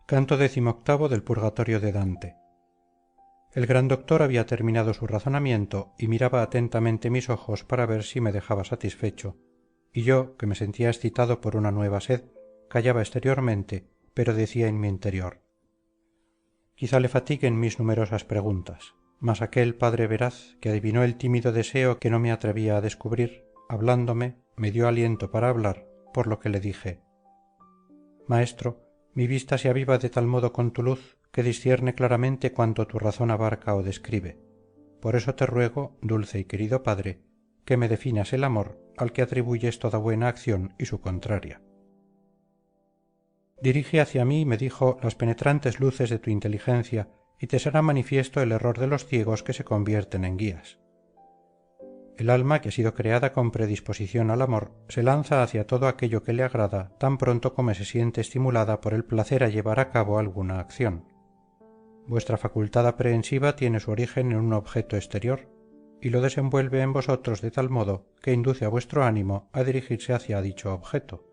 Canto XVIII del Purgatorio de Dante. El gran doctor había terminado su razonamiento y miraba atentamente mis ojos para ver si me dejaba satisfecho, y yo, que me sentía excitado por una nueva sed, callaba exteriormente, pero decía en mi interior: quizá le fatiguen mis numerosas preguntas, mas aquel padre veraz, que adivinó el tímido deseo que no me atrevía a descubrir, hablándome, me dio aliento para hablar, por lo que le dije: maestro, mi vista se aviva de tal modo con tu luz que discierne claramente cuanto tu razón abarca o describe. Por eso te ruego, dulce y querido Padre, que me definas el amor al que atribuyes toda buena acción y su contraria. Dirige hacia mí, me dijo, las penetrantes luces de tu inteligencia y te será manifiesto el error de los ciegos que se convierten en guías. El alma, que ha sido creada con predisposición al amor, se lanza hacia todo aquello que le agrada tan pronto como se siente estimulada por el placer a llevar a cabo alguna acción. Vuestra facultad aprehensiva tiene su origen en un objeto exterior y lo desenvuelve en vosotros de tal modo que induce a vuestro ánimo a dirigirse hacia dicho objeto.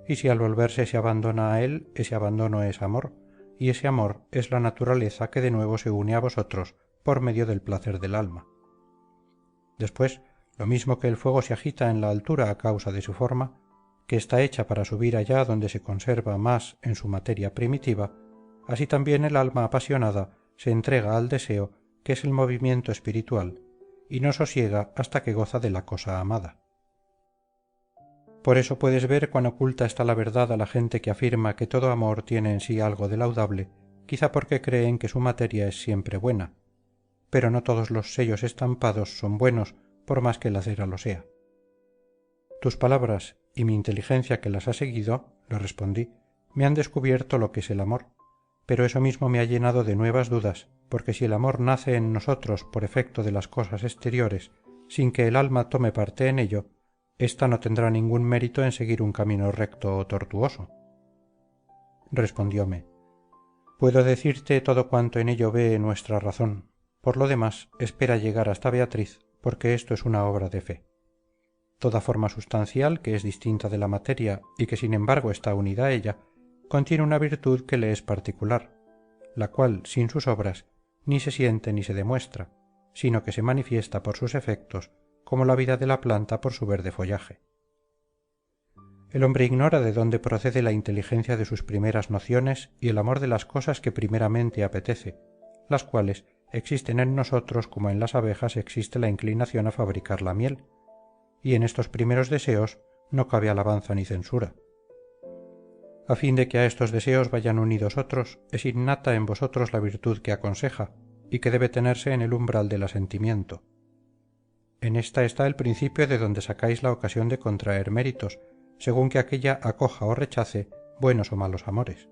Y si al volverse se abandona a él, ese abandono es amor, y ese amor es la naturaleza que de nuevo se une a vosotros por medio del placer del alma. Después, lo mismo que el fuego se agita en la altura a causa de su forma, que está hecha para subir allá donde se conserva más en su materia primitiva, así también el alma apasionada se entrega al deseo, que es el movimiento espiritual, y no sosiega hasta que goza de la cosa amada. Por eso puedes ver cuán oculta está la verdad a la gente que afirma que todo amor tiene en sí algo de laudable, quizá porque creen que su materia es siempre buena, pero no todos los sellos estampados son buenos por más que la cera lo sea. Tus palabras y mi inteligencia que las ha seguido, le respondí, me han descubierto lo que es el amor, pero eso mismo me ha llenado de nuevas dudas, porque si el amor nace en nosotros por efecto de las cosas exteriores, sin que el alma tome parte en ello, ésta no tendrá ningún mérito en seguir un camino recto o tortuoso. Respondióme: puedo decirte todo cuanto en ello ve nuestra razón. Por lo demás, espera llegar hasta Beatriz, porque esto es una obra de fe. Toda forma sustancial, que es distinta de la materia y que sin embargo está unida a ella, contiene una virtud que le es particular, la cual, sin sus obras, ni se siente ni se demuestra, sino que se manifiesta por sus efectos, como la vida de la planta por su verde follaje. El hombre ignora de dónde procede la inteligencia de sus primeras nociones y el amor de las cosas que primeramente apetece, las cuales existen en nosotros como en las abejas existe la inclinación a fabricar la miel, y en estos primeros deseos no cabe alabanza ni censura. A fin de que a estos deseos vayan unidos otros, es innata en vosotros la virtud que aconseja y que debe tenerse en el umbral del asentimiento. En esta está el principio de donde sacáis la ocasión de contraer méritos, según que aquella acoja o rechace buenos o malos amores.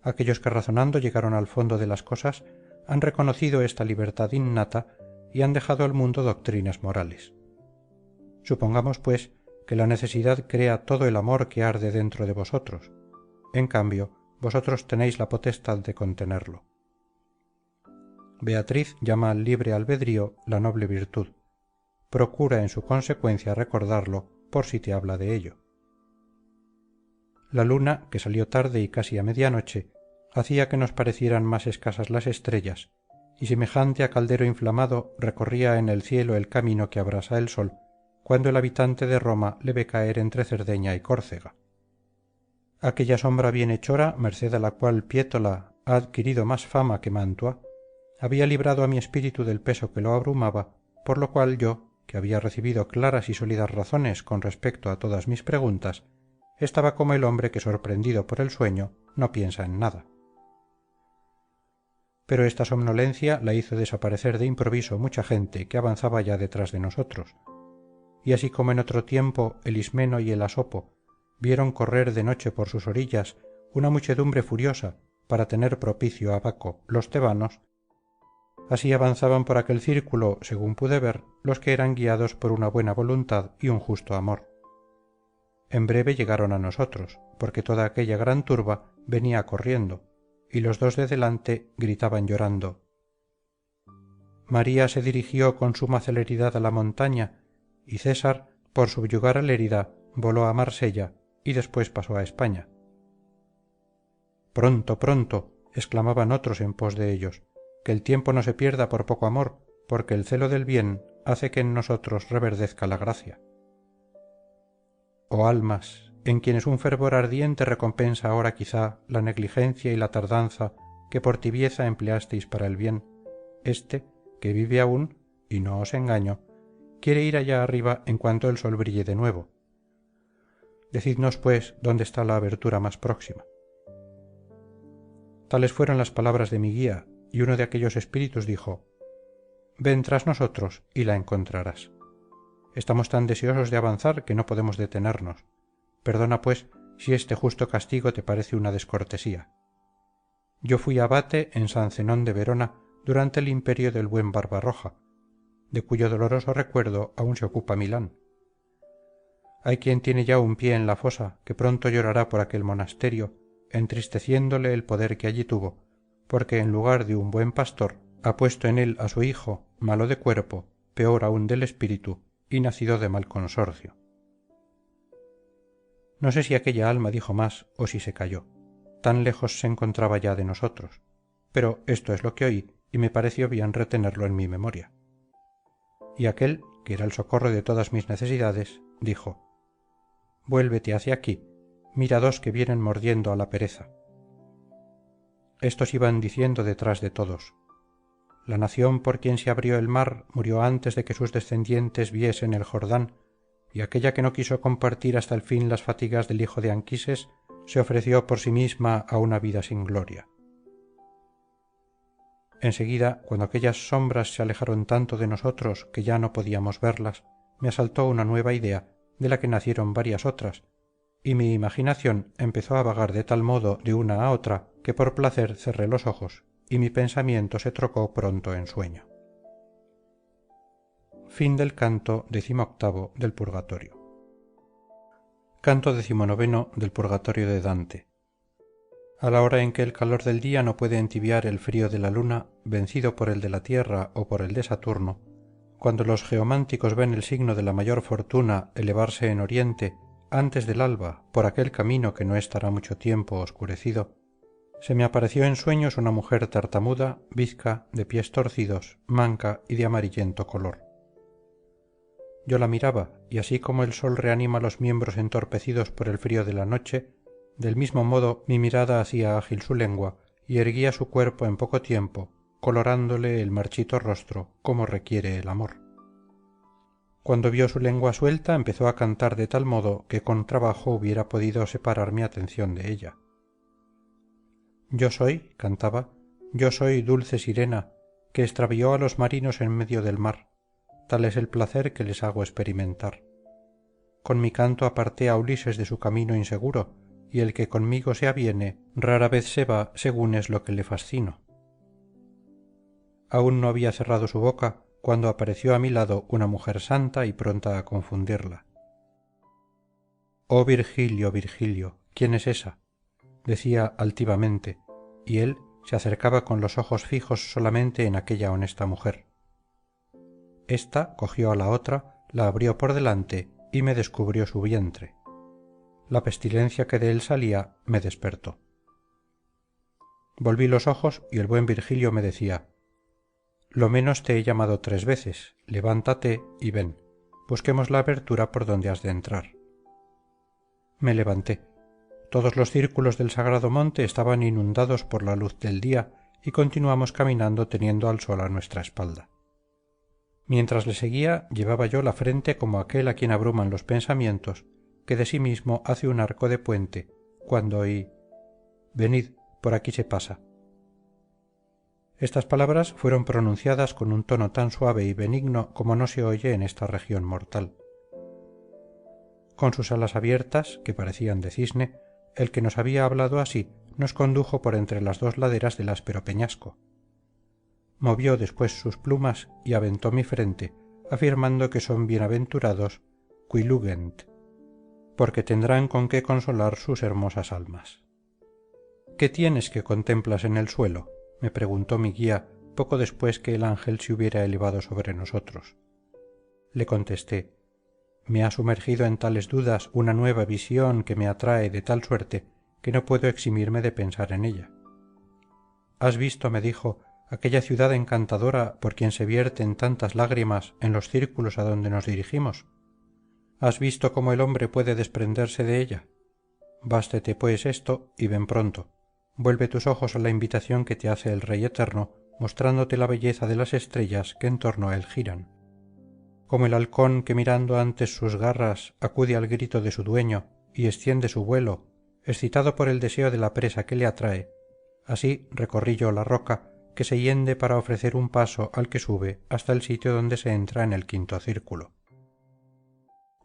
Aquellos que razonando llegaron al fondo de las cosas han reconocido esta libertad innata y han dejado al mundo doctrinas morales. Supongamos, pues, que la necesidad crea todo el amor que arde dentro de vosotros. En cambio, vosotros tenéis la potestad de contenerlo. Beatriz llama al libre albedrío la noble virtud. Procura en su consecuencia recordarlo por si te habla de ello. La luna, que salió tarde y casi a medianoche, hacía que nos parecieran más escasas las estrellas, y semejante a caldero inflamado recorría en el cielo el camino que abrasa el sol, cuando el habitante de Roma le ve caer entre Cerdeña y Córcega. Aquella sombra bienhechora, merced a la cual Piétola ha adquirido más fama que Mantua, había librado a mi espíritu del peso que lo abrumaba, por lo cual yo, que había recibido claras y sólidas razones con respecto a todas mis preguntas, estaba como el hombre que sorprendido por el sueño no piensa en nada. Pero esta somnolencia la hizo desaparecer de improviso mucha gente que avanzaba ya detrás de nosotros, y así como en otro tiempo el Ismeno y el Asopo vieron correr de noche por sus orillas una muchedumbre furiosa para tener propicio a Baco los tebanos, así avanzaban por aquel círculo, según pude ver, los que eran guiados por una buena voluntad y un justo amor. En breve llegaron a nosotros, porque toda aquella gran turba venía corriendo, y los dos de delante gritaban llorando: María se dirigió con suma celeridad a la montaña, y César, por subyugar a Lérida, voló a Marsella y después pasó a España. pronto pronto exclamaban otros en pos de ellos, que el tiempo no se pierda por poco amor, porque el celo del bien hace que en nosotros reverdezca la gracia. Oh almas, en quienes un fervor ardiente recompensa ahora quizá la negligencia y la tardanza que por tibieza empleasteis para el bien, éste, que vive aún, y no os engaño, quiere ir allá arriba en cuanto el sol brille de nuevo. Decidnos, pues, dónde está la abertura más próxima. Tales fueron las palabras de mi guía, y uno de aquellos espíritus dijo: ven tras nosotros y la encontrarás. Estamos tan deseosos de avanzar que no podemos detenernos. Perdona, pues, si este justo castigo te parece una descortesía. Yo fui abate en San Zenón de Verona durante el imperio del buen Barbarroja, de cuyo doloroso recuerdo aún se ocupa Milán. Hay quien tiene ya un pie en la fosa que pronto llorará por aquel monasterio, entristeciéndole el poder que allí tuvo, porque en lugar de un buen pastor ha puesto en él a su hijo, malo de cuerpo, peor aún del espíritu, y nacido de mal consorcio. No sé si aquella alma dijo más o si se calló. Tan lejos se encontraba ya de nosotros. Pero esto es lo que oí y me pareció bien retenerlo en mi memoria. Y aquel, que era el socorro de todas mis necesidades, dijo: vuélvete hacia aquí, mira dos que vienen mordiendo a la pereza. Estos iban diciendo detrás de todos: la nación por quien se abrió el mar murió antes de que sus descendientes viesen el Jordán, y aquella que no quiso compartir hasta el fin las fatigas del hijo de Anquises se ofreció por sí misma a una vida sin gloria. Enseguida, cuando aquellas sombras se alejaron tanto de nosotros que ya no podíamos verlas, me asaltó una nueva idea de la que nacieron varias otras, y mi imaginación empezó a vagar de tal modo de una a otra que por placer cerré los ojos y mi pensamiento se trocó pronto en sueño. Fin del canto XVIII del Purgatorio. Canto XIX del Purgatorio de Dante. A la hora en que el calor del día no puede entibiar el frío de la luna, vencido por el de la tierra o por el de Saturno, cuando los geománticos ven el signo de la mayor fortuna elevarse en oriente antes del alba por aquel camino que no estará mucho tiempo oscurecido, se me apareció en sueños una mujer tartamuda, bizca, de pies torcidos, manca y de amarillento color. Yo la miraba, y así como el sol reanima los miembros entorpecidos por el frío de la noche, del mismo modo mi mirada hacía ágil su lengua y erguía su cuerpo en poco tiempo, colorándole el marchito rostro como requiere el amor. Cuando vio su lengua suelta empezó a cantar de tal modo que con trabajo hubiera podido separar mi atención de ella. Yo soy, cantaba, yo soy dulce sirena, que extravió a los marinos en medio del mar. Tal es el placer que les hago experimentar. Con mi canto aparté a Ulises de su camino inseguro, y el que conmigo se aviene rara vez se va según es lo que le fascino. Aún no había cerrado su boca cuando apareció a mi lado una mujer santa y pronta a confundirla. Oh Virgilio, Virgilio, ¿quién es esa?, decía altivamente, y él se acercaba con los ojos fijos solamente en aquella honesta mujer. Esta cogió a la otra, la abrió por delante y me descubrió su vientre. La pestilencia que de él salía me despertó. Volví los ojos y el buen Virgilio me decía: lo menos te he llamado 3 veces, levántate y ven, busquemos la abertura por donde has de entrar. Me levanté. Todos los círculos del sagrado monte estaban inundados por la luz del día y continuamos caminando teniendo al sol a nuestra espalda. Mientras le seguía llevaba yo la frente como aquel a quien abruman los pensamientos, que de sí mismo hace un arco de puente, cuando oí: venid, por aquí se pasa. Estas palabras fueron pronunciadas con un tono tan suave y benigno como no se oye en esta región mortal. Con sus alas abiertas, que parecían de cisne, el que nos había hablado así nos condujo por entre las 2 laderas del áspero peñasco. Movió después sus plumas y aventó mi frente, afirmando que son bienaventurados qui lugent, porque tendrán con qué consolar sus hermosas almas. ¿Qué tienes que contemplas en el suelo?, me preguntó mi guía poco después que el ángel se hubiera elevado sobre nosotros. Le contesté: me ha sumergido en tales dudas una nueva visión que me atrae de tal suerte que no puedo eximirme de pensar en ella. ¿Has visto, me dijo, aquella ciudad encantadora por quien se vierten tantas lágrimas en los círculos a donde nos dirigimos? ¿Has visto cómo el hombre puede desprenderse de ella? Bástete pues esto y ven pronto. Vuelve tus ojos a la invitación que te hace el Rey Eterno, mostrándote la belleza de las estrellas que en torno a él giran. Como el halcón que mirando antes sus garras acude al grito de su dueño y extiende su vuelo, excitado por el deseo de la presa que le atrae, así recorrí yo la roca que se hiende para ofrecer un paso al que sube hasta el sitio donde se entra en el quinto círculo.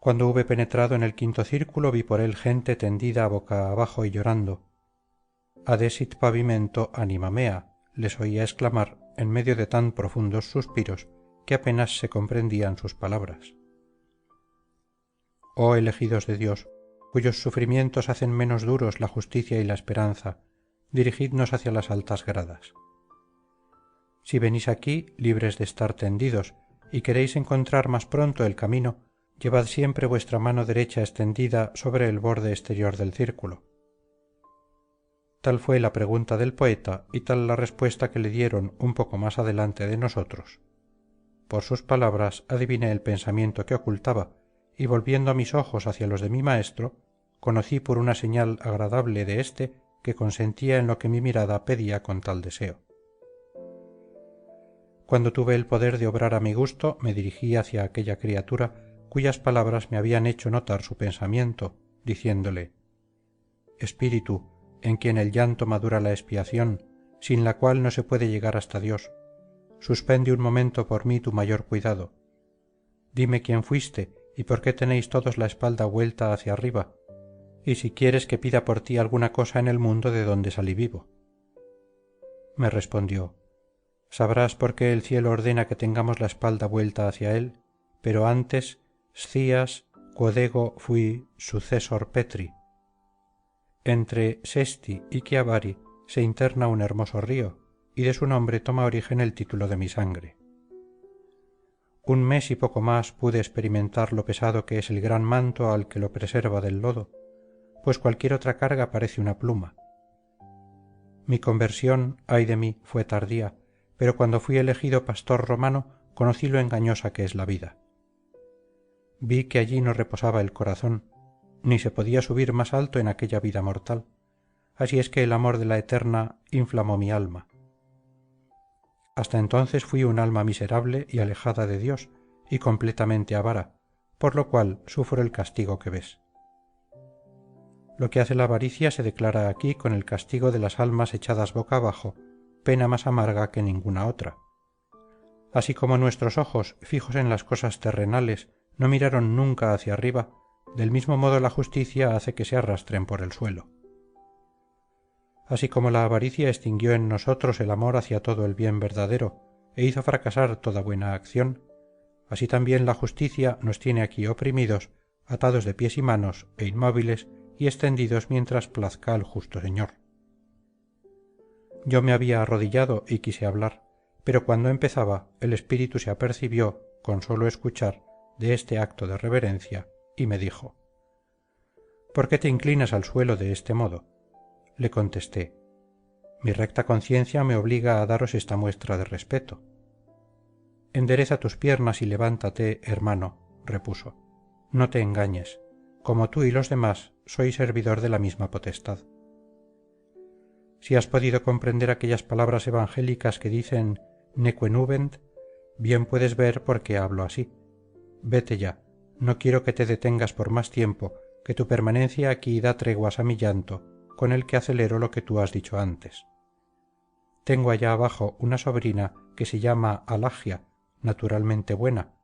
Cuando hube penetrado en el quinto círculo vi por él gente tendida boca abajo y llorando. Adesit pavimento anima mea, les oía exclamar en medio de tan profundos suspiros que apenas se comprendían sus palabras. Oh elegidos de Dios, cuyos sufrimientos hacen menos duros la justicia y la esperanza, dirigidnos hacia las altas gradas. Si venís aquí, libres de estar tendidos, y queréis encontrar más pronto el camino, llevad siempre vuestra mano derecha extendida sobre el borde exterior del círculo. Tal fue la pregunta del poeta y tal la respuesta que le dieron un poco más adelante de nosotros. Por sus palabras adiviné el pensamiento que ocultaba, y volviendo mis ojos hacia los de mi maestro, conocí por una señal agradable de éste que consentía en lo que mi mirada pedía con tal deseo. Cuando tuve el poder de obrar a mi gusto, me dirigí hacia aquella criatura cuyas palabras me habían hecho notar su pensamiento, diciéndole: Espíritu, en quien el llanto madura la expiación, sin la cual no se puede llegar hasta Dios, suspende un momento por mí tu mayor cuidado. Dime quién fuiste y por qué tenéis todos la espalda vuelta hacia arriba, y si quieres que pida por ti alguna cosa en el mundo de donde salí vivo. Me respondió: Sabrás por qué el cielo ordena que tengamos la espalda vuelta hacia él, pero antes scias quodego fui successor Petri. Entre Sesti y Chiavari se interna un hermoso río, y de su nombre toma origen el título de mi sangre. Un mes y poco más pude experimentar lo pesado que es el gran manto al que lo preserva del lodo, pues cualquier otra carga parece una pluma. Mi conversión, ay de mí, fue tardía, pero cuando fui elegido pastor romano conocí lo engañosa que es la vida. Vi que allí no reposaba el corazón, ni se podía subir más alto en aquella vida mortal, así es que el amor de la eterna inflamó mi alma. Hasta entonces fui un alma miserable y alejada de Dios, y completamente avara, por lo cual sufro el castigo que ves. Lo que hace la avaricia se declara aquí con el castigo de las almas echadas boca abajo, pena más amarga que ninguna otra. Así como nuestros ojos, fijos en las cosas terrenales, no miraron nunca hacia arriba, del mismo modo la justicia hace que se arrastren por el suelo. Así como la avaricia extinguió en nosotros el amor hacia todo el bien verdadero e hizo fracasar toda buena acción, así también la justicia nos tiene aquí oprimidos, atados de pies y manos e inmóviles y extendidos mientras plazca al justo Señor. Yo me había arrodillado y quise hablar, pero cuando empezaba el espíritu se apercibió, con solo escuchar, de este acto de reverencia, y me dijo: ¿Por qué te inclinas al suelo de este modo? Le contesté: mi recta conciencia me obliga a daros esta muestra de respeto. Endereza tus piernas y levántate, hermano, repuso. No te engañes. Como tú y los demás, soy servidor de la misma potestad. Si has podido comprender aquellas palabras evangélicas que dicen neque nubent, bien puedes ver por qué hablo así. Vete ya, no quiero que te detengas por más tiempo, que tu permanencia aquí da treguas a mi llanto, con el que acelero lo que tú has dicho antes. Tengo allá abajo una sobrina que se llama Alagia, naturalmente buena,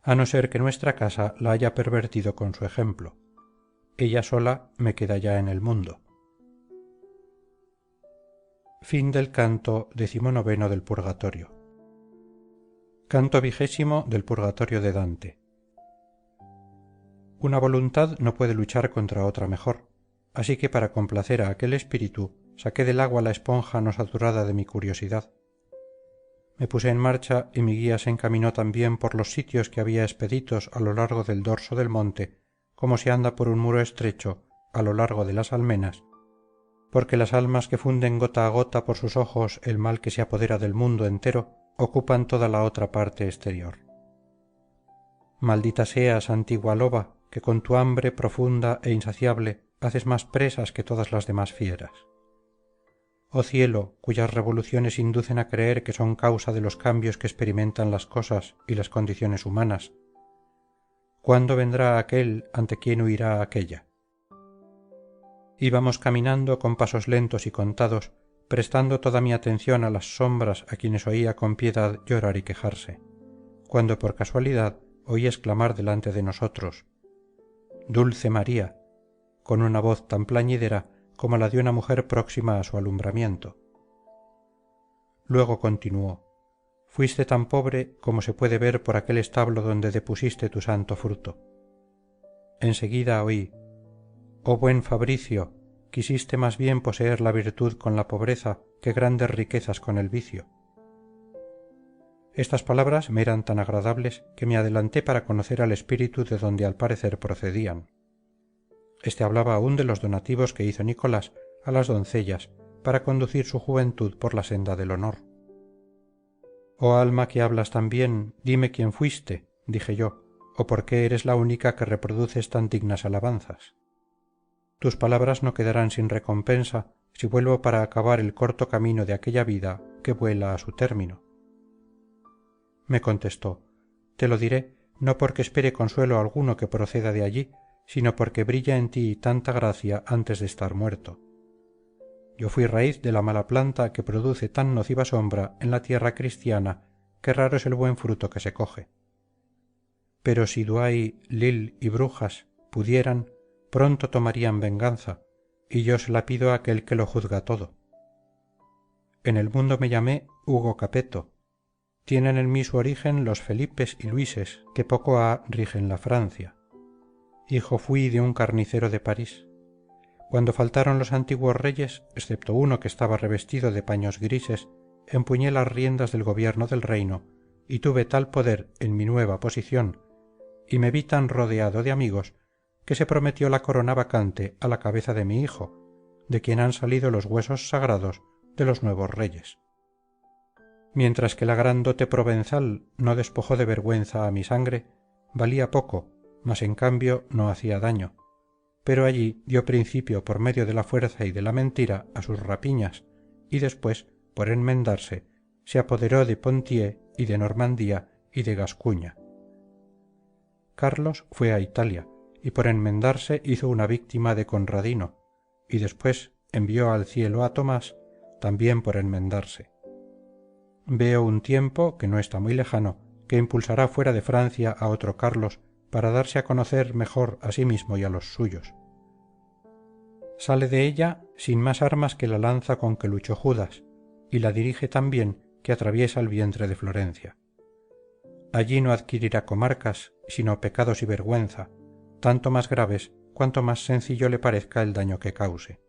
a no ser que nuestra casa la haya pervertido con su ejemplo. Ella sola me queda ya en el mundo. Fin del canto XIX del Purgatorio. Canto XX del Purgatorio de Dante. Una voluntad no puede luchar contra otra mejor, así que para complacer a aquel espíritu saqué del agua la esponja no saturada de mi curiosidad. Me puse en marcha y mi guía se encaminó también por los sitios que había expeditos a lo largo del dorso del monte, como se anda por un muro estrecho a lo largo de las almenas, porque las almas que funden gota a gota por sus ojos el mal que se apodera del mundo entero ocupan toda la otra parte exterior. Maldita seas, antigua loba, que con tu hambre profunda e insaciable haces más presas que todas las demás fieras. Oh cielo, cuyas revoluciones inducen a creer que son causa de los cambios que experimentan las cosas y las condiciones humanas, ¿cuándo vendrá aquel ante quien huirá aquella? Íbamos caminando con pasos lentos y contados, prestando toda mi atención a las sombras a quienes oía con piedad llorar y quejarse, cuando por casualidad oí exclamar delante de nosotros: «Dulce María», con una voz tan plañidera como la de una mujer próxima a su alumbramiento. Luego continuó: «Fuiste tan pobre como se puede ver por aquel establo donde depusiste tu santo fruto». Enseguida oí: «Oh buen Fabricio, quisiste más bien poseer la virtud con la pobreza que grandes riquezas con el vicio». Estas palabras me eran tan agradables que me adelanté para conocer al espíritu de donde al parecer procedían. Este hablaba aún de los donativos que hizo Nicolás a las doncellas para conducir su juventud por la senda del honor. «Oh alma que hablas tan bien, dime quién fuiste», dije yo, «o por qué eres la única que reproduces tan dignas alabanzas. Tus palabras no quedarán sin recompensa si vuelvo para acabar el corto camino de aquella vida que vuela a su término». Me contestó: «Te lo diré, no porque espere consuelo alguno que proceda de allí, sino porque brilla en ti tanta gracia antes de estar muerto. Yo fui raíz de la mala planta que produce tan nociva sombra en la tierra cristiana que raro es el buen fruto que se coge. Pero si Dway, Lil y Brujas pudieran, pronto tomarían venganza, y yo se la pido a aquel que lo juzga todo. En el mundo me llamé Hugo Capeto. Tienen en mí su origen los Felipes y Luises, que poco ha rigen la Francia. Hijo fui de un carnicero de París. Cuando faltaron los antiguos reyes, excepto uno que estaba revestido de paños grises, empuñé las riendas del gobierno del reino y tuve tal poder en mi nueva posición y me vi tan rodeado de amigos que se prometió la corona vacante a la cabeza de mi hijo, de quien han salido los huesos sagrados de los nuevos reyes. Mientras que la gran dote provenzal no despojó de vergüenza a mi sangre, valía poco, mas en cambio no hacía daño, pero allí dio principio por medio de la fuerza y de la mentira a sus rapiñas y después, por enmendarse, se apoderó de Poitiers y de Normandía y de Gascuña. Carlos fue a Italia y por enmendarse hizo una víctima de Conradino y después envió al cielo a Tomás, también por enmendarse. Veo un tiempo, que no está muy lejano, que impulsará fuera de Francia a otro Carlos para darse a conocer mejor a sí mismo y a los suyos. Sale de ella sin más armas que la lanza con que luchó Judas, y la dirige tan bien que atraviesa el vientre de Florencia. Allí no adquirirá comarcas, sino pecados y vergüenza, tanto más graves cuanto más sencillo le parezca el daño que cause.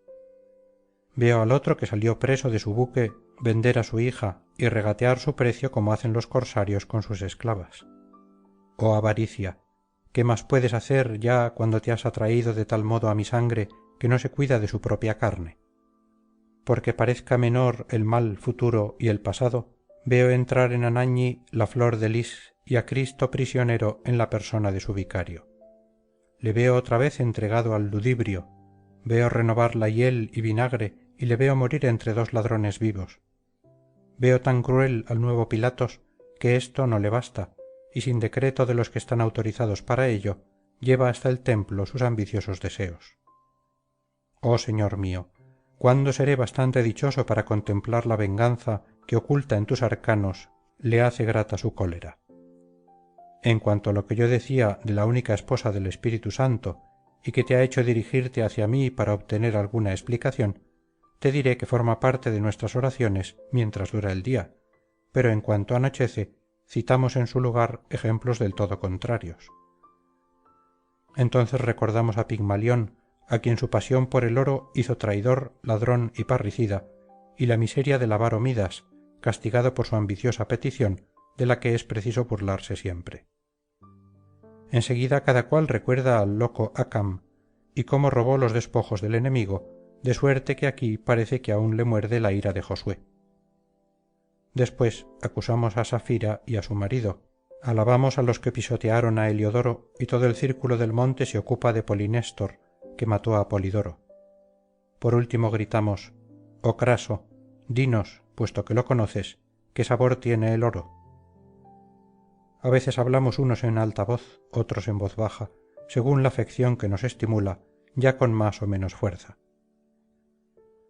Veo al otro que salió preso de su buque vender a su hija y regatear su precio como hacen los corsarios con sus esclavas. Oh avaricia, ¿qué más puedes hacer ya cuando te has atraído de tal modo a mi sangre que no se cuida de su propia carne? Porque parezca menor el mal futuro y el pasado, veo entrar en Anagni la flor de lis y a Cristo prisionero en la persona de su vicario. Le veo otra vez entregado al ludibrio, veo renovar la hiel y vinagre y le veo morir entre dos ladrones vivos. Veo tan cruel al nuevo Pilatos que esto no le basta, y sin decreto de los que están autorizados para ello, lleva hasta el templo sus ambiciosos deseos. Oh Señor mío, ¿cuándo seré bastante dichoso para contemplar la venganza que oculta en tus arcanos le hace grata su cólera? En cuanto a lo que yo decía de la única esposa del Espíritu Santo y que te ha hecho dirigirte hacia mí para obtener alguna explicación, te diré que forma parte de nuestras oraciones mientras dura el día, pero en cuanto anochece, citamos en su lugar ejemplos del todo contrarios. Entonces recordamos a Pigmalión, a quien su pasión por el oro hizo traidor, ladrón y parricida, y la miseria del avaro Midas, castigado por su ambiciosa petición, de la que es preciso burlarse siempre. Enseguida cada cual recuerda al loco Acam, y cómo robó los despojos del enemigo, de suerte que aquí parece que aún le muerde la ira de Josué. Después acusamos a Safira y a su marido, alabamos a los que pisotearon a Heliodoro, y todo el círculo del monte se ocupa de Polinéstor, que mató a Polidoro. Por último gritamos: «Oh Craso, dinos, puesto que lo conoces, qué sabor tiene el oro». A veces hablamos unos en alta voz, otros en voz baja, según la afección que nos estimula, ya con más o menos fuerza.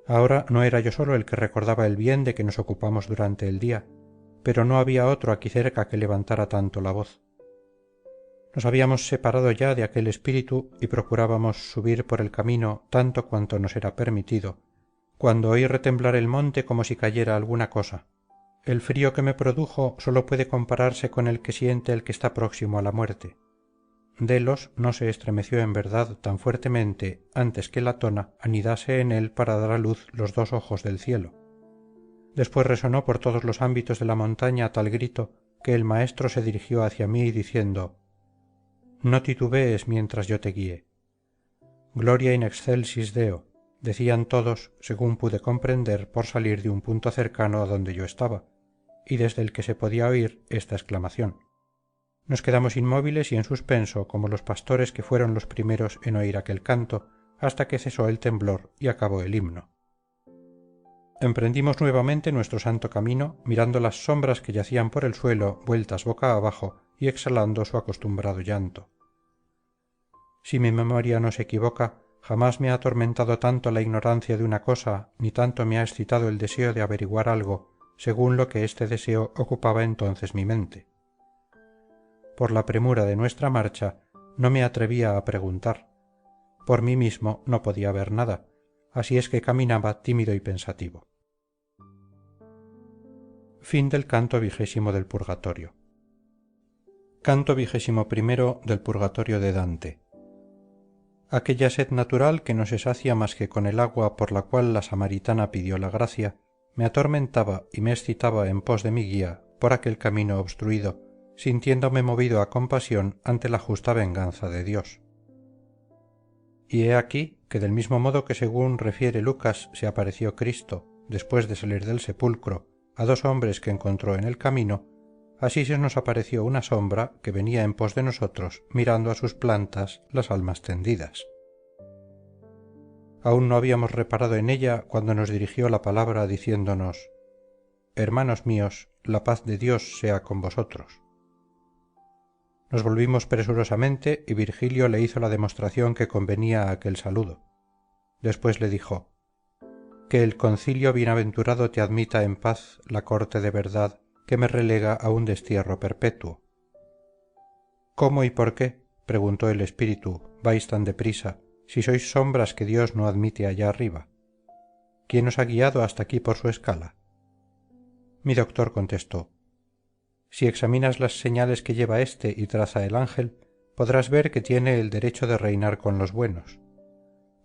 Ahora no era yo solo el que recordaba el bien de que nos ocupamos durante el día, pero no había otro aquí cerca que levantara tanto la voz. Nos habíamos separado ya de aquel espíritu y procurábamos subir por el camino tanto cuanto nos era permitido, cuando oí retemblar el monte como si cayera alguna cosa. El frío que me produjo sólo puede compararse con el que siente el que está próximo a la muerte. Delos no se estremeció en verdad tan fuertemente antes que Latona anidase en él para dar a luz los dos ojos del cielo. Después resonó por todos los ámbitos de la montaña tal grito que el maestro se dirigió hacia mí diciendo: «No titubees mientras yo te guíe». «Gloria in excelsis Deo», decían todos, según pude comprender por salir de un punto cercano a donde yo estaba, y desde el que se podía oír esta exclamación. Nos quedamos inmóviles y en suspenso como los pastores que fueron los primeros en oír aquel canto, hasta que cesó el temblor y acabó el himno. Emprendimos nuevamente nuestro santo camino, mirando las sombras que yacían por el suelo vueltas boca abajo y exhalando su acostumbrado llanto. Si mi memoria no se equivoca, jamás me ha atormentado tanto la ignorancia de una cosa, ni tanto me ha excitado el deseo de averiguar algo, según lo que este deseo ocupaba entonces mi mente. Por la premura de nuestra marcha no me atrevía a preguntar. Por mí mismo no podía ver nada, así es que caminaba tímido y pensativo. Fin del canto 20 del Purgatorio. Canto 21 del Purgatorio de Dante. Aquella sed natural que no se sacia más que con el agua por la cual la samaritana pidió la gracia, me atormentaba y me excitaba en pos de mi guía por aquel camino obstruido, sintiéndome movido a compasión ante la justa venganza de Dios. Y he aquí que del mismo modo que según refiere Lucas se apareció Cristo, después de salir del sepulcro, a dos hombres que encontró en el camino, así se nos apareció una sombra que venía en pos de nosotros mirando a sus plantas las almas tendidas. Aún no habíamos reparado en ella cuando nos dirigió la palabra diciéndonos: «Hermanos míos, la paz de Dios sea con vosotros». Nos volvimos presurosamente y Virgilio le hizo la demostración que convenía a aquel saludo. Después le dijo: «Que el concilio bienaventurado te admita en paz la corte de verdad que me relega a un destierro perpetuo». «¿Cómo y por qué?», preguntó el espíritu, «vais tan deprisa, si sois sombras que Dios no admite allá arriba? ¿Quién os ha guiado hasta aquí por su escala?». Mi doctor contestó: «Si examinas las señales que lleva éste y traza el ángel, podrás ver que tiene el derecho de reinar con los buenos.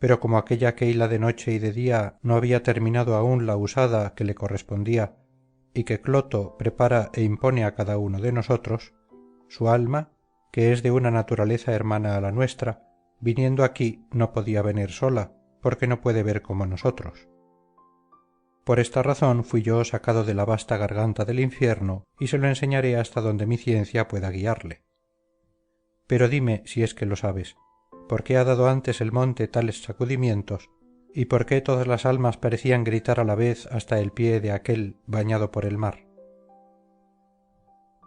Pero como aquella que hila de noche y de día no había terminado aún la usada que le correspondía, y que Cloto prepara e impone a cada uno de nosotros, su alma, que es de una naturaleza hermana a la nuestra, viniendo aquí no podía venir sola, porque no puede ver como nosotros. Por esta razón fui yo sacado de la vasta garganta del infierno y se lo enseñaré hasta donde mi ciencia pueda guiarle. Pero dime, si es que lo sabes, ¿por qué ha dado antes el monte tales sacudimientos y por qué todas las almas parecían gritar a la vez hasta el pie de aquel bañado por el mar?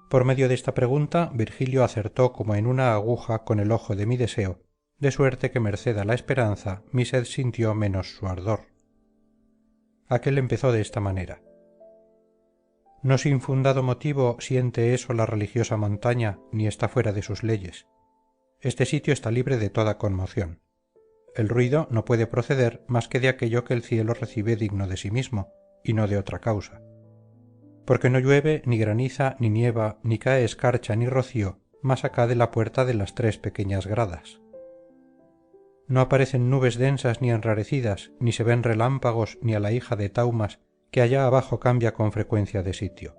Por medio de esta pregunta Virgilio acertó como en una aguja con el ojo de mi deseo, de suerte que merced a la esperanza mi sed sintió menos su ardor. Aquel empezó de esta manera: «No sin fundado motivo siente eso la religiosa montaña, ni está fuera de sus leyes. Este sitio está libre de toda conmoción. El ruido no puede proceder más que de aquello que el cielo recibe digno de sí mismo, y no de otra causa. Porque no llueve, ni graniza, ni nieva, ni cae escarcha ni rocío más acá de la puerta de las 3 pequeñas gradas. No aparecen nubes densas ni enrarecidas, ni se ven relámpagos ni a la hija de Taumas, que allá abajo cambia con frecuencia de sitio.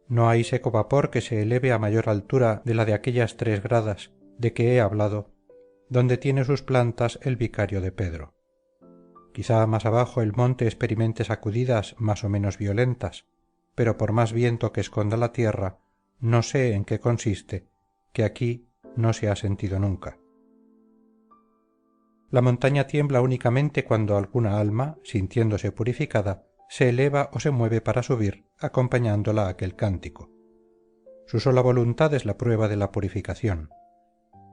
No hay seco vapor que se eleve a mayor altura de la de aquellas 3 gradas de que he hablado, donde tiene sus plantas el vicario de Pedro. quizá más abajo el monte experimente sacudidas más o menos violentas, pero por más viento que esconda la tierra, no sé en qué consiste, que aquí no se ha sentido nunca. La montaña tiembla únicamente cuando alguna alma, sintiéndose purificada, se eleva o se mueve para subir, acompañándola aquel cántico. Su sola voluntad es la prueba de la purificación.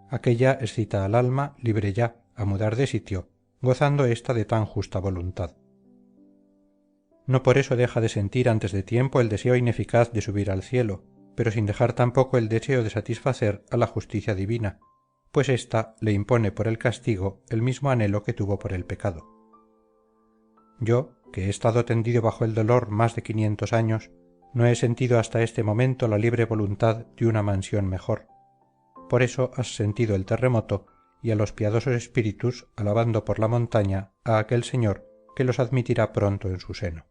Aquella excita al alma, libre ya, a mudar de sitio, gozando ésta de tan justa voluntad. No por eso deja de sentir antes de tiempo el deseo ineficaz de subir al cielo, pero sin dejar tampoco el deseo de satisfacer a la justicia divina, pues ésta le impone por el castigo el mismo anhelo que tuvo por el pecado. Yo, que he estado tendido bajo el dolor más de 500 años, no he sentido hasta este momento la libre voluntad de una mansión mejor. Por eso has sentido el terremoto y a los piadosos espíritus alabando por la montaña a aquel Señor que los admitirá pronto en su seno.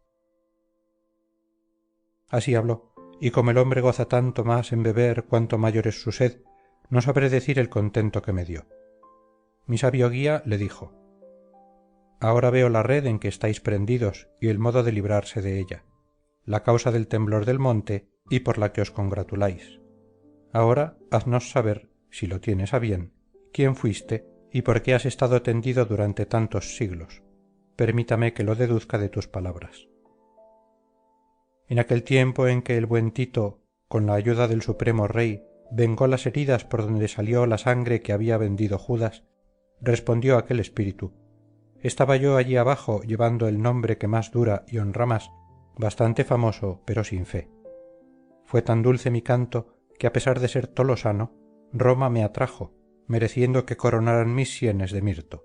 Así habló, y como el hombre goza tanto más en beber cuanto mayor es su sed, no sabré decir el contento que me dio. Mi sabio guía le dijo: ahora veo la red en que estáis prendidos y el modo de librarse de ella, la causa del temblor del monte y por la que os congratuláis. Ahora haznos saber, si lo tienes a bien, quién fuiste y por qué has estado tendido durante tantos siglos. Permítame que lo deduzca de tus palabras. En aquel tiempo en que el buen Tito, con la ayuda del supremo rey, vengó las heridas por donde salió la sangre que había vendido Judas, respondió aquel espíritu: estaba yo allí abajo llevando el nombre que más dura y honra más, bastante famoso pero sin fe. Fue tan dulce mi canto que a pesar de ser tolosano, Roma me atrajo, mereciendo que coronaran mis sienes de mirto.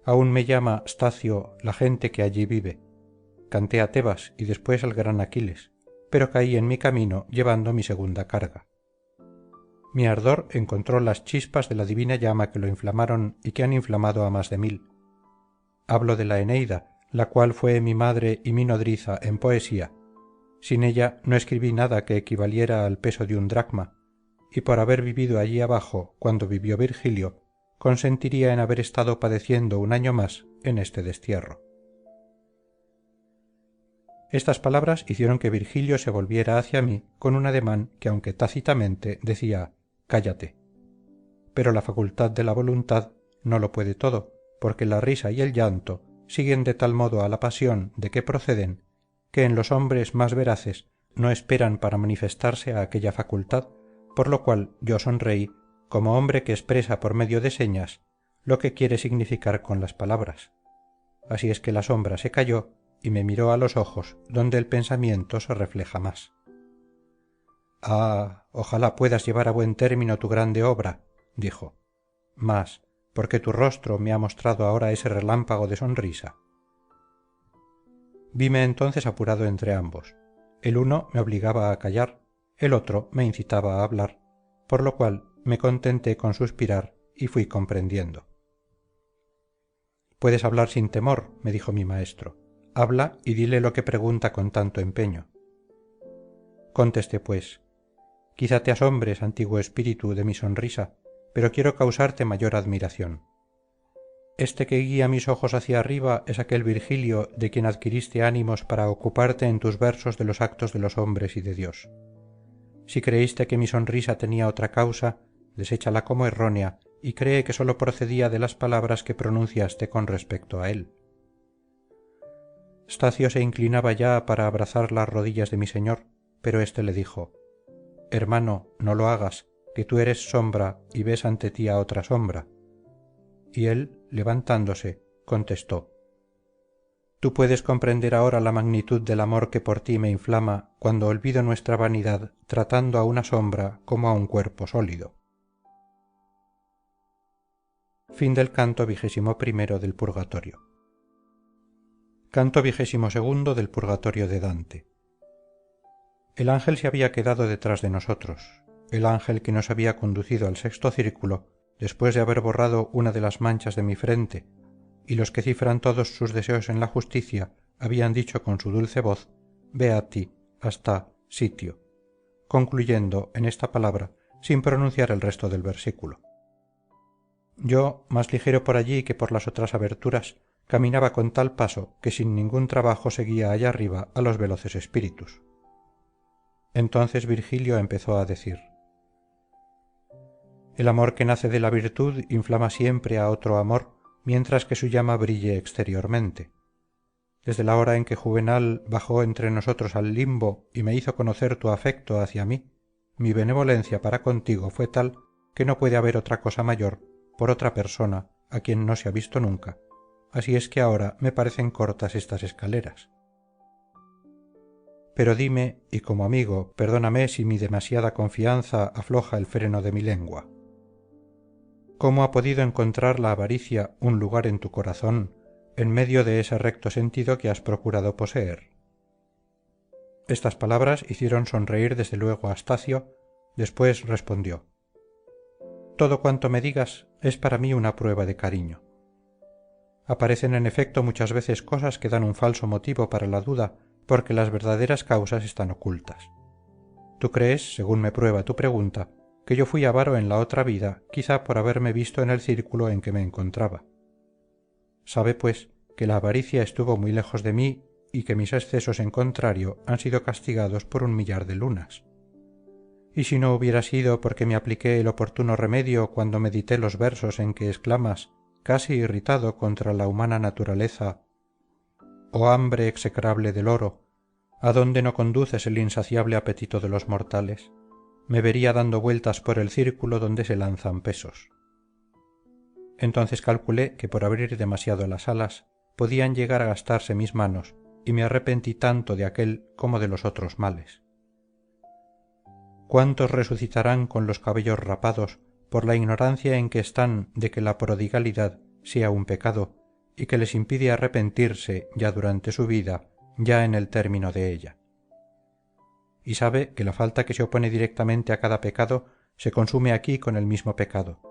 Aún me llama Stacio la gente que allí vive. Canté a Tebas y después al gran Aquiles, pero caí en mi camino llevando mi segunda carga. Mi ardor encontró las chispas de la divina llama que lo inflamaron y que han inflamado a más de 1000. Hablo de la Eneida, la cual fue mi madre y mi nodriza en poesía. Sin ella no escribí nada que equivaliera al peso de un dracma, y por haber vivido allí abajo cuando vivió Virgilio, consentiría en haber estado padeciendo un año más en este destierro. Estas palabras hicieron que Virgilio se volviera hacia mí con un ademán que aunque tácitamente decía: cállate. Pero la facultad de la voluntad no lo puede todo, porque la risa y el llanto siguen de tal modo a la pasión de que proceden, que en los hombres más veraces no esperan para manifestarse a aquella facultad, por lo cual yo sonreí como hombre que expresa por medio de señas lo que quiere significar con las palabras. Así es que la sombra se calló y me miró a los ojos donde el pensamiento se refleja más. «Ah, ojalá puedas llevar a buen término tu grande obra», dijo, «mas, ¿por qué tu rostro me ha mostrado ahora ese relámpago de sonrisa?» Vime entonces apurado entre ambos. El uno me obligaba a callar, el otro me incitaba a hablar, por lo cual me contenté con suspirar y fui comprendiendo. «Puedes hablar sin temor», me dijo mi maestro. «Habla y dile lo que pregunta con tanto empeño». Contesté pues: «Quizá te asombres, antiguo espíritu, de mi sonrisa, pero quiero causarte mayor admiración. Este que guía mis ojos hacia arriba es aquel Virgilio de quien adquiriste ánimos para ocuparte en tus versos de los actos de los hombres y de Dios. Si creíste que mi sonrisa tenía otra causa, deséchala como errónea y cree que sólo procedía de las palabras que pronunciaste con respecto a él». Stacio se inclinaba ya para abrazar las rodillas de mi señor, pero éste le dijo: «Hermano, no lo hagas, que tú eres sombra y ves ante ti a otra sombra». Y él, levantándose, contestó: «Tú puedes comprender ahora la magnitud del amor que por ti me inflama cuando olvido nuestra vanidad tratando a una sombra como a un cuerpo sólido». Fin del canto 21 del Purgatorio. Canto 22 del Purgatorio de Dante. El ángel se había quedado detrás de nosotros, el ángel que nos había conducido al sexto círculo después de haber borrado una de las manchas de mi frente, y los que cifran todos sus deseos en la justicia habían dicho con su dulce voz: beati hasta sitio, concluyendo en esta palabra sin pronunciar el resto del versículo. Yo, más ligero por allí que por las otras aberturas, caminaba con tal paso que sin ningún trabajo seguía allá arriba a los veloces espíritus. Entonces Virgilio empezó a decir: el amor que nace de la virtud inflama siempre a otro amor mientras que su llama brille exteriormente. Desde la hora en que Juvenal bajó entre nosotros al limbo y me hizo conocer tu afecto hacia mí, mi benevolencia para contigo fue tal que no puede haber otra cosa mayor por otra persona a quien no se ha visto nunca, así es que ahora me parecen cortas estas escaleras. Pero dime, y como amigo, perdóname si mi demasiada confianza afloja el freno de mi lengua. ¿Cómo ha podido encontrar la avaricia un lugar en tu corazón en medio de ese recto sentido que has procurado poseer? Estas palabras hicieron sonreír desde luego a Astacio. Después respondió: todo cuanto me digas es para mí una prueba de cariño. Aparecen en efecto muchas veces cosas que dan un falso motivo para la duda porque las verdaderas causas están ocultas. Tú crees, según me prueba tu pregunta, que yo fui avaro en la otra vida, quizá por haberme visto en el círculo en que me encontraba. Sabe, pues, que la avaricia estuvo muy lejos de mí y que mis excesos en contrario han sido castigados por 1.000.000 de lunas. Y si no hubiera sido porque me apliqué el oportuno remedio cuando medité los versos en que exclamas, casi irritado contra la humana naturaleza: oh hambre execrable del oro, ¿a dónde no conduces el insaciable apetito de los mortales?, me vería dando vueltas por el círculo donde se lanzan pesos. Entonces calculé que por abrir demasiado las alas podían llegar a gastarse mis manos y me arrepentí tanto de aquel como de los otros males. ¿Cuántos resucitarán con los cabellos rapados por la ignorancia en que están de que la prodigalidad sea un pecado y que les impide arrepentirse ya durante su vida, ya en el término de ella? Y sabe que la falta que se opone directamente a cada pecado se consume aquí con el mismo pecado.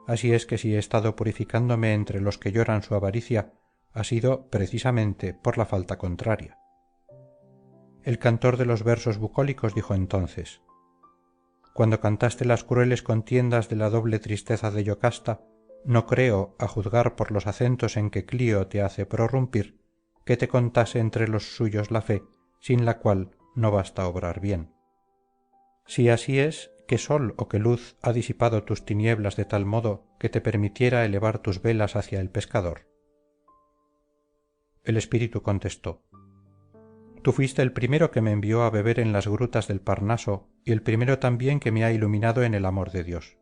Así es que si he estado purificándome entre los que lloran su avaricia, ha sido precisamente por la falta contraria. El cantor de los versos bucólicos dijo entonces: cuando cantaste las crueles contiendas de la doble tristeza de Yocasta, no creo, a juzgar por los acentos en que Clío te hace prorrumpir, que te contase entre los suyos la fe, sin la cual no basta obrar bien. Si así es, ¿qué sol o qué luz ha disipado tus tinieblas de tal modo que te permitiera elevar tus velas hacia el pescador? El espíritu contestó: tú fuiste el primero que me envió a beber en las grutas del Parnaso y el primero también que me ha iluminado en el amor de Dios.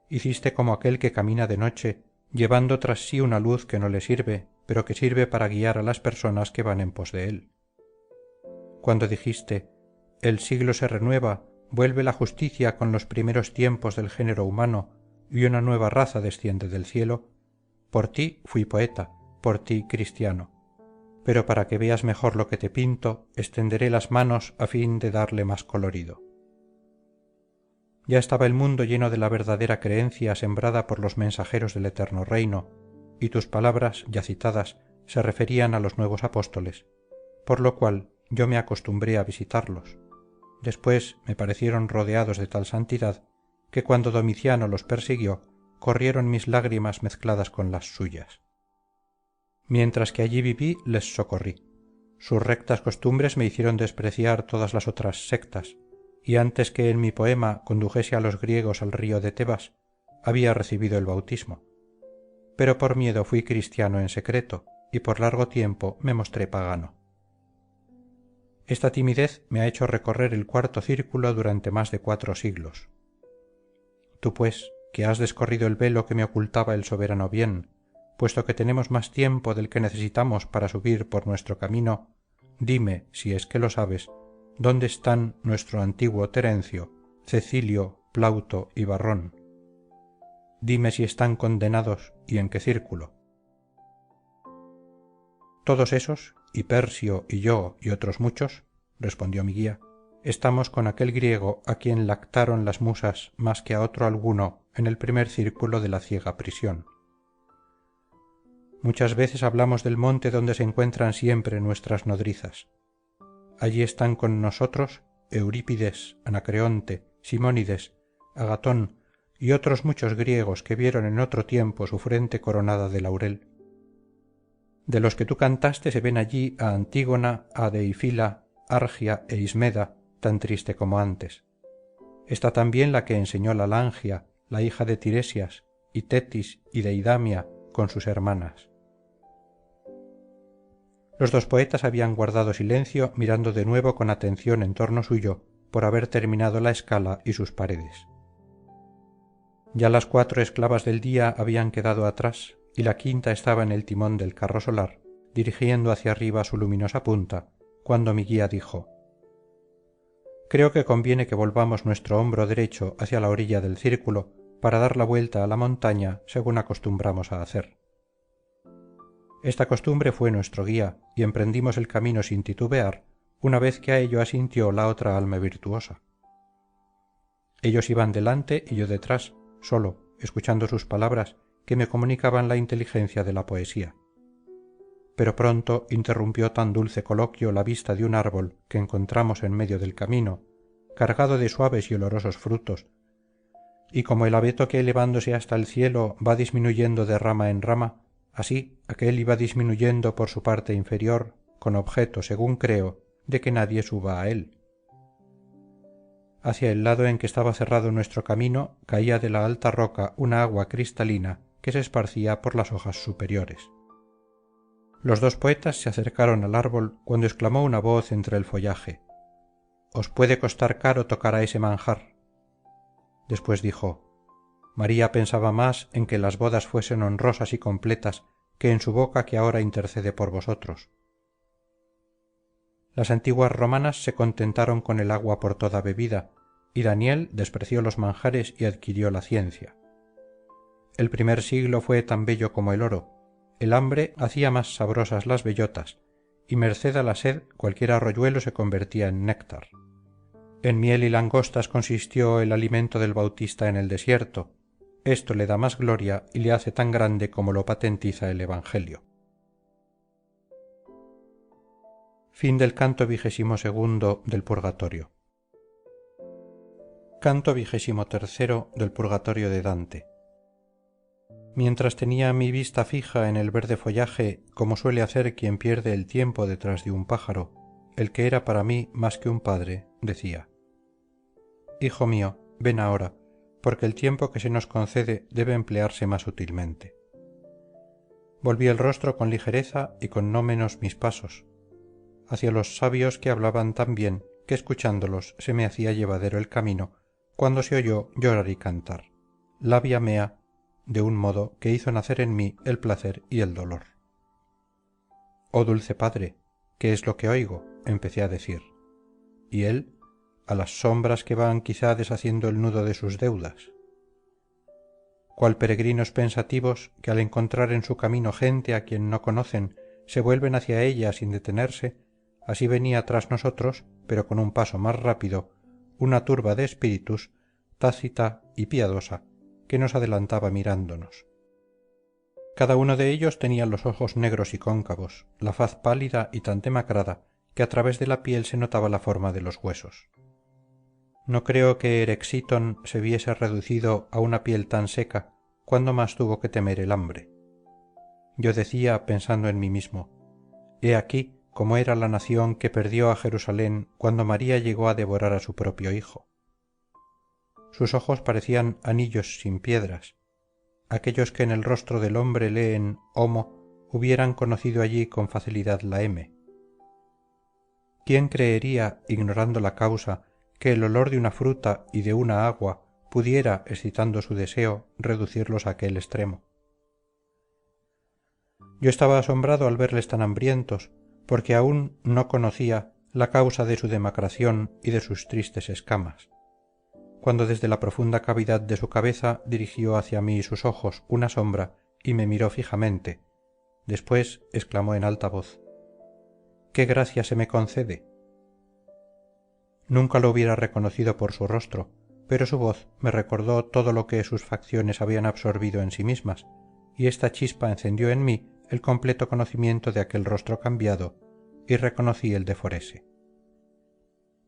Hiciste como aquel que camina de noche, llevando tras sí una luz que no le sirve, pero que sirve para guiar a las personas que van en pos de él. Cuando dijiste: el siglo se renueva, vuelve la justicia con los primeros tiempos del género humano y una nueva raza desciende del cielo, por ti fui poeta, por ti cristiano. Pero para que veas mejor lo que te pinto, extenderé las manos a fin de darle más colorido. Ya estaba el mundo lleno de la verdadera creencia sembrada por los mensajeros del eterno reino, y tus palabras, ya citadas, se referían a los nuevos apóstoles, por lo cual yo me acostumbré a visitarlos. Después me parecieron rodeados de tal santidad que cuando Domiciano los persiguió, corrieron mis lágrimas mezcladas con las suyas. Mientras que allí viví, les socorrí. Sus rectas costumbres me hicieron despreciar todas las otras sectas, y antes que en mi poema condujese a los griegos al río de Tebas, había recibido el bautismo. Pero por miedo fui cristiano en secreto, y por largo tiempo me mostré pagano. Esta timidez me ha hecho recorrer el cuarto círculo durante más de 4 siglos. Tú, pues, que has descorrido el velo que me ocultaba el soberano bien, puesto que tenemos más tiempo del que necesitamos para subir por nuestro camino, dime, si es que lo sabes, dónde están nuestro antiguo Terencio, Cecilio, Plauto y Barrón. Dime si están condenados y en qué círculo. Todos esos, y Persio y yo y otros muchos, respondió mi guía, estamos con aquel griego a quien lactaron las musas más que a otro alguno en el primer círculo de la ciega prisión. Muchas veces hablamos del monte donde se encuentran siempre nuestras nodrizas. Allí están con nosotros Eurípides, Anacreonte, Simónides, Agatón y otros muchos griegos que vieron en otro tiempo su frente coronada de laurel. de los que tú cantaste se ven allí a Antígona, a Deifila, Argia e Ismeda, tan triste como antes. Está también la que enseñó la Langia, la hija de Tiresias, y Tetis y Deidamia con sus hermanas. Los dos poetas habían guardado silencio mirando de nuevo con atención en torno suyo por haber terminado la escala y sus paredes. Ya las 4 esclavas del día habían quedado atrás y la quinta estaba en el timón del carro solar, dirigiendo hacia arriba su luminosa punta, cuando mi guía dijo: «Creo que conviene que volvamos nuestro hombro derecho hacia la orilla del círculo para dar la vuelta a la montaña según acostumbramos a hacer». Esta costumbre fue nuestro guía y emprendimos el camino sin titubear, una vez que a ello asintió la otra alma virtuosa. Ellos iban delante y yo detrás, solo, escuchando sus palabras que me comunicaban la inteligencia de la poesía. Pero pronto interrumpió tan dulce coloquio la vista de un árbol que encontramos en medio del camino, cargado de suaves y olorosos frutos, y como el abeto que elevándose hasta el cielo va disminuyendo de rama en rama, así aquél iba disminuyendo por su parte inferior, con objeto, según creo, de que nadie suba a él. Hacia el lado en que estaba cerrado nuestro camino caía de la alta roca una agua cristalina que se esparcía por las hojas superiores. Los dos poetas se acercaron al árbol cuando exclamó una voz entre el follaje: «Os puede costar caro tocar a ese manjar». Después dijo: «María pensaba más en que las bodas fuesen honrosas y completas que en su boca que ahora intercede por vosotros». Las antiguas romanas se contentaron con el agua por toda bebida, y Daniel despreció los manjares y adquirió la ciencia. El primer siglo fue tan bello como el oro, el hambre hacía más sabrosas las bellotas, y merced a la sed cualquier arroyuelo se convertía en néctar. En miel y langostas consistió el alimento del Bautista en el desierto. Esto le da más gloria y le hace tan grande como lo patentiza el Evangelio. Fin del canto 22º del Purgatorio. Canto 23º del Purgatorio de Dante. Mientras tenía mi vista fija en el verde follaje, como suele hacer quien pierde el tiempo detrás de un pájaro, el que era para mí más que un padre, decía: «Hijo mío, ven ahora, porque el tiempo que se nos concede debe emplearse más útilmente». Volví el rostro con ligereza y con no menos mis pasos, hacia los sabios que hablaban tan bien que escuchándolos se me hacía llevadero el camino cuando se oyó llorar y cantar, labia mea, de un modo que hizo nacer en mí el placer y el dolor. «Oh dulce padre, ¿qué es lo que oigo?», empecé a decir. Y él: «A las sombras que van quizá deshaciendo el nudo de sus deudas». Cual peregrinos pensativos que al encontrar en su camino gente a quien no conocen se vuelven hacia ella sin detenerse, así venía tras nosotros, pero con un paso más rápido, una turba de espíritus, tácita y piadosa, que nos adelantaba mirándonos. Cada uno de ellos tenía los ojos negros y cóncavos, la faz pálida y tan demacrada que a través de la piel se notaba la forma de los huesos. No creo que Erexiton se viese reducido a una piel tan seca cuando más tuvo que temer el hambre. Yo decía, pensando en mí mismo: «He aquí cómo era la nación que perdió a Jerusalén cuando María llegó a devorar a su propio hijo». Sus ojos parecían anillos sin piedras. Aquellos que en el rostro del hombre leen homo hubieran conocido allí con facilidad la m. ¿Quién creería, ignorando la causa, que el olor de una fruta y de una agua pudiera, excitando su deseo, reducirlos a aquel extremo? Yo estaba asombrado al verles tan hambrientos, porque aún no conocía la causa de su demacración y de sus tristes escamas, cuando desde la profunda cavidad de su cabeza dirigió hacia mí sus ojos una sombra y me miró fijamente. Después exclamó en alta voz: «¿Qué gracia se me concede?». Nunca lo hubiera reconocido por su rostro, pero su voz me recordó todo lo que sus facciones habían absorbido en sí mismas, y esta chispa encendió en mí el completo conocimiento de aquel rostro cambiado, y reconocí el de Forese.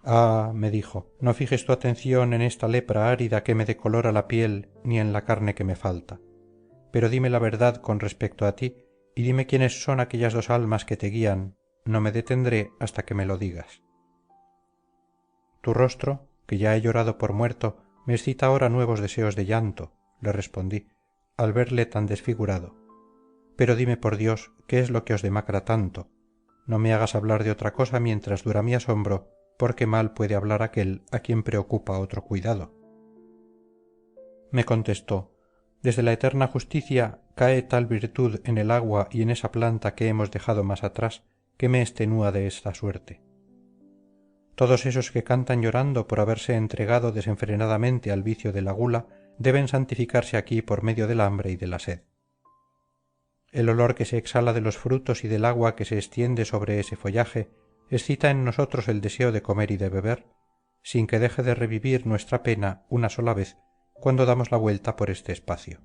«Ah», me dijo, «no fijes tu atención en esta lepra árida que me decolora la piel ni en la carne que me falta. Pero dime la verdad con respecto a ti, y dime quiénes son aquellas dos almas que te guían, no me detendré hasta que me lo digas. Tu rostro, que ya he llorado por muerto, me excita ahora nuevos deseos de llanto, le respondí, al verle tan desfigurado. Pero dime por Dios, ¿qué es lo que os demacra tanto? No me hagas hablar de otra cosa mientras dura mi asombro, porque mal puede hablar aquel a quien preocupa otro cuidado. Me contestó, desde la eterna justicia cae tal virtud en el agua y en esa planta que hemos dejado más atrás, que me extenúa de esta suerte. Todos esos que cantan llorando por haberse entregado desenfrenadamente al vicio de la gula deben santificarse aquí por medio del hambre y de la sed. El olor que se exhala de los frutos y del agua que se extiende sobre ese follaje excita en nosotros el deseo de comer y de beber, sin que deje de revivir nuestra pena una sola vez cuando damos la vuelta por este espacio.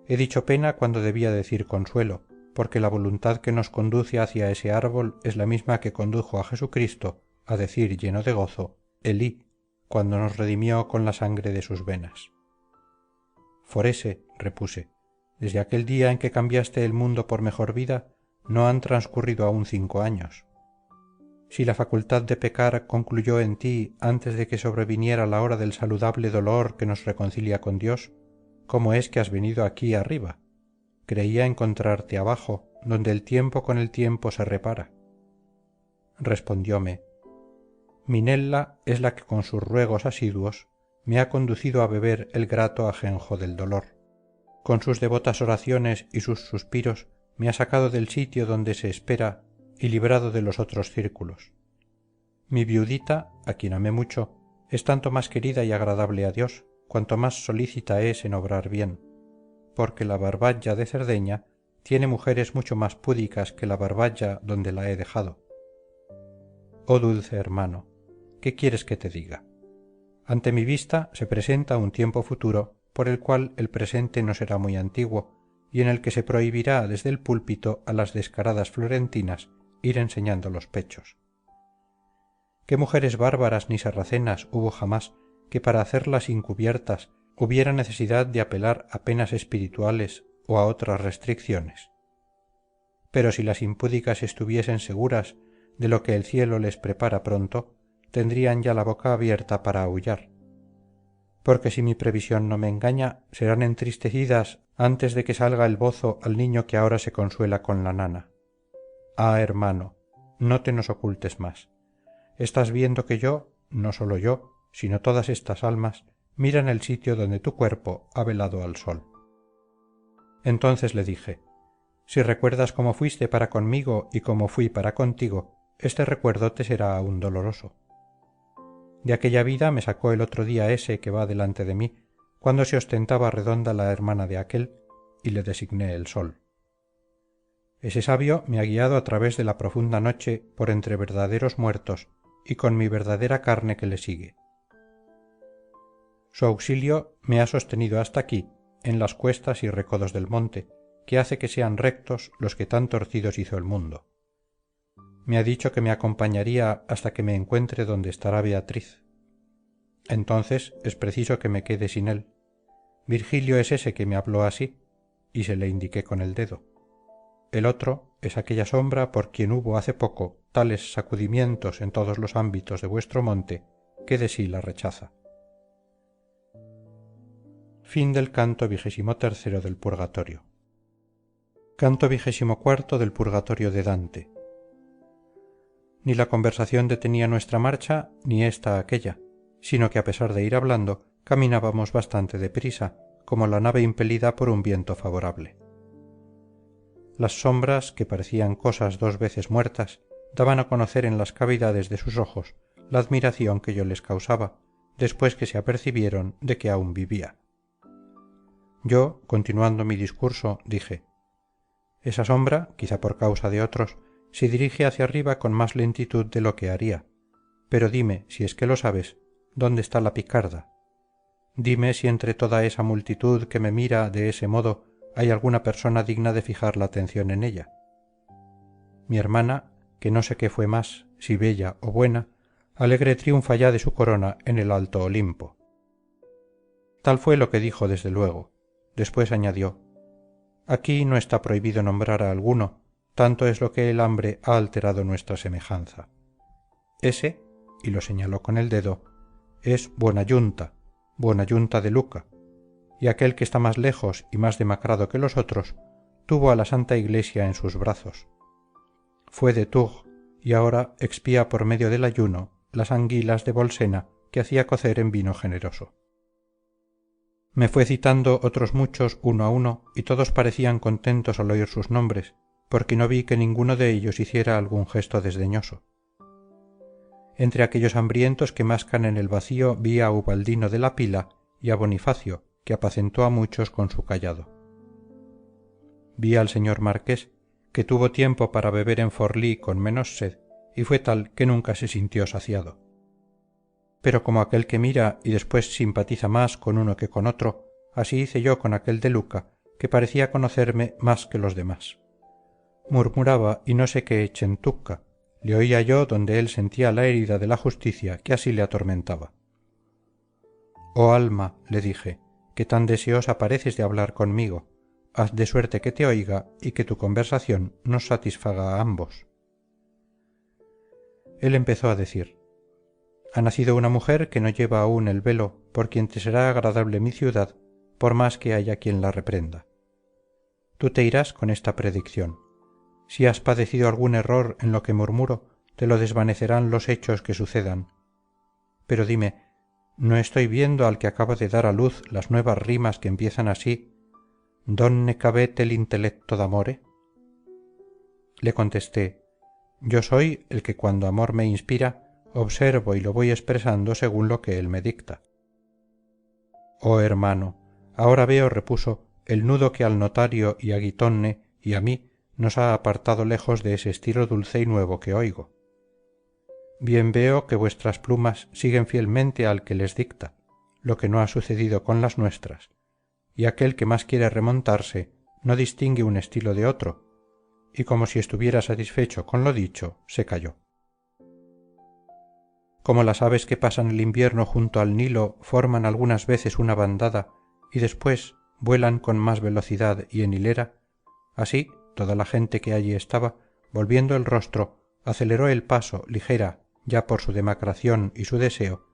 He dicho pena cuando debía decir consuelo, porque la voluntad que nos conduce hacia ese árbol es la misma que condujo a Jesucristo a decir lleno de gozo, Elí, cuando nos redimió con la sangre de sus venas. Forese, repuse, desde aquel día en que cambiaste el mundo por mejor vida, no han transcurrido aún 5 años. Si la facultad de pecar concluyó en ti antes de que sobreviniera la hora del saludable dolor que nos reconcilia con Dios, ¿cómo es que has venido aquí arriba? Creía encontrarte abajo, donde el tiempo con el tiempo se repara. Respondióme, Minella es la que con sus ruegos asiduos me ha conducido a beber el grato ajenjo del dolor. Con sus devotas oraciones y sus suspiros me ha sacado del sitio donde se espera y librado de los otros círculos. Mi viudita, a quien amé mucho, es tanto más querida y agradable a Dios, cuanto más solícita es en obrar bien, porque la Barballa de Cerdeña tiene mujeres mucho más púdicas que la Barballa donde la he dejado. Oh dulce hermano, ¿qué quieres que te diga? Ante mi vista se presenta un tiempo futuro por el cual el presente no será muy antiguo y en el que se prohibirá desde el púlpito a las descaradas florentinas ir enseñando los pechos. ¿Qué mujeres bárbaras ni sarracenas hubo jamás que para hacerlas encubiertas hubiera necesidad de apelar a penas espirituales o a otras restricciones? Pero si las impúdicas estuviesen seguras de lo que el cielo les prepara pronto, tendrían ya la boca abierta para aullar. Porque si mi previsión no me engaña, serán entristecidas antes de que salga el bozo al niño que ahora se consuela con la nana. Ah, hermano, no te nos ocultes más. Estás viendo que yo, no solo yo, sino todas estas almas, miran el sitio donde tu cuerpo ha velado al sol. Entonces le dije, si recuerdas cómo fuiste para conmigo y cómo fui para contigo, este recuerdo te será aún doloroso. De aquella vida me sacó el otro día ese que va delante de mí, cuando se ostentaba redonda la hermana de aquel, y le designé el sol. Ese sabio me ha guiado a través de la profunda noche por entre verdaderos muertos y con mi verdadera carne que le sigue. Su auxilio me ha sostenido hasta aquí, en las cuestas y recodos del monte, que hace que sean rectos los que tan torcidos hizo el mundo. Me ha dicho que me acompañaría hasta que me encuentre donde estará Beatriz. Entonces es preciso que me quede sin él. Virgilio es ese que me habló así, y se le indiqué con el dedo. El otro es aquella sombra por quien hubo hace poco tales sacudimientos en todos los ámbitos de vuestro monte que de sí la rechaza. Fin del canto 23 del Purgatorio. Canto 24 del Purgatorio de Dante. Ni la conversación detenía nuestra marcha, ni ésta aquella, sino que a pesar de ir hablando, caminábamos bastante deprisa, como la nave impelida por un viento favorable. Las sombras, que parecían cosas 2 veces muertas, daban a conocer en las cavidades de sus ojos la admiración que yo les causaba, después que se apercibieron de que aún vivía. Yo, continuando mi discurso, dije, esa sombra, quizá por causa de otros, se dirige hacia arriba con más lentitud de lo que haría, pero dime, si es que lo sabes, ¿dónde está la picarda? Dime si entre toda esa multitud que me mira de ese modo hay alguna persona digna de fijar la atención en ella. Mi hermana, que no sé qué fue más, si bella o buena, alegre triunfa ya de su corona en el alto Olimpo. Tal fue lo que dijo desde luego. Después añadió, aquí no está prohibido nombrar a alguno, tanto es lo que el hambre ha alterado nuestra semejanza. Ese, y lo señaló con el dedo, es Buenayunta de Luca, y aquel que está más lejos y más demacrado que los otros, tuvo a la Santa Iglesia en sus brazos. Fue de Tours, y ahora expía por medio del ayuno las anguilas de Bolsena que hacía cocer en vino generoso. Me fue citando otros muchos uno a uno, y todos parecían contentos al oír sus nombres, porque no vi que ninguno de ellos hiciera algún gesto desdeñoso. Entre aquellos hambrientos que mascan en el vacío vi a Ubaldino de la Pila y a Bonifacio, que apacentó a muchos con su cayado. Vi al señor marqués, que tuvo tiempo para beber en Forlí con menos sed, y fue tal que nunca se sintió saciado. Pero como aquel que mira y después simpatiza más con uno que con otro, así hice yo con aquel de Luca, que parecía conocerme más que los demás. Murmuraba y no sé qué chentucca, le oía yo donde él sentía la herida de la justicia que así le atormentaba. Oh alma, le dije, que tan deseosa pareces de hablar conmigo, haz de suerte que te oiga y que tu conversación nos satisfaga a ambos. Él empezó a decir: ha nacido una mujer que no lleva aún el velo, por quien te será agradable mi ciudad, por más que haya quien la reprenda. Tú te irás con esta predicción. Si has padecido algún error en lo que murmuro, te lo desvanecerán los hechos que sucedan. Pero dime, ¿no estoy viendo al que acaba de dar a luz las nuevas rimas que empiezan así: «Donne cabete l'intelletto d'amore»? Le contesté: yo soy el que cuando amor me inspira, observo y lo voy expresando según lo que él me dicta. Oh hermano, ahora veo, repuso, el nudo que al notario y a Guitonne y a mí nos ha apartado lejos de ese estilo dulce y nuevo que oigo. Bien veo que vuestras plumas siguen fielmente al que les dicta, lo que no ha sucedido con las nuestras, y aquel que más quiere remontarse no distingue un estilo de otro, y como si estuviera satisfecho con lo dicho, se calló. Como las aves que pasan el invierno junto al Nilo forman algunas veces una bandada y después vuelan con más velocidad y en hilera, así toda la gente que allí estaba, volviendo el rostro, aceleró el paso ligera ya por su demacración y su deseo,